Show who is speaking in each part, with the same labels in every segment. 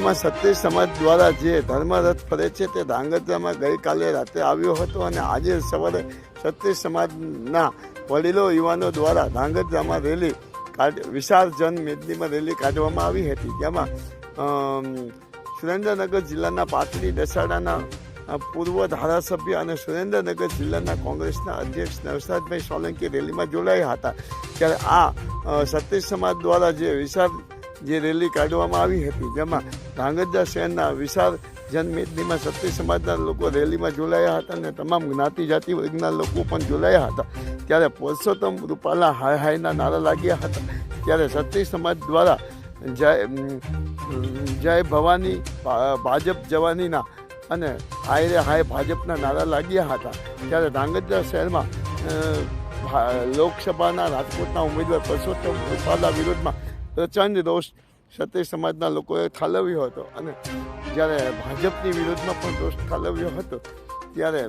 Speaker 1: ધાંગધ્રામાં ક્ષત્રિય સમાજ દ્વારા જે ધર્મરથ ફરે છે તે ધાંગધ્રામાં ગઈકાલે રાત્રે આવ્યો હતો અને આજે સવારે ક્ષત્રિય સમાજના વડીલો યુવાનો દ્વારા ધાંગધ્રામાં રેલી વિશાળ જનમેદનીમાં રેલી કાઢવામાં આવી હતી. જેમાં સુરેન્દ્રનગર જિલ્લાના પાટડી દસાડાના પૂર્વ ધારાસભ્ય અને સુરેન્દ્રનગર જિલ્લાના કોંગ્રેસના અધ્યક્ષ નવસાદભાઈ સોલંકી રેલીમાં જોડાયા હતા. ત્યારે આ ક્ષત્રિય સમાજ દ્વારા જે રેલી કાઢવામાં આવી હતી, જેમાં ધાંગધ્રા શહેરના વિશાળ જનમેદનીમાં ક્ષત્રિય સમાજના લોકો રેલીમાં જોડાયા હતા અને તમામ જ્ઞાતિ જાતિ વર્ગના લોકો પણ જોડાયા હતા. ત્યારે પુરુષોત્તમ રૂપાલા હાય હાયના નારા લાગ્યા હતા. ત્યારે ક્ષત્રિય સમાજ દ્વારા જય ભવાની ભાજપ જવાનીના અને હાય રે હાય ભાજપના નારા લાગ્યા હતા. ત્યારે ધાંગધ્રા શહેરમાં લોકસભાના રાજકોટના ઉમેદવાર પુરુષોત્તમ રૂપાલા વિરોધમાં પ્રચંડ રોષ ક્ષત્રિય સમાજના લોકોએ ઠાલવ્યો હતો અને જ્યારે ભાજપની વિરોધમાં પણ રોષ ઠાલવ્યો હતો. ત્યારે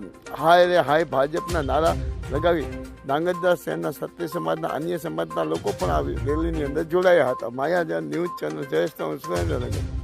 Speaker 1: હાય રે હાય ભાજપના નારા લગાવી ધાંગધ્રા શહેરના ક્ષત્રિય સમાજના અન્ય સમાજના લોકો પણ આ રેલીની અંદર જોડાયા હતા. માયાજાન ન્યૂઝ ચેનલ જયેશ સુરેન્દ્રનગર.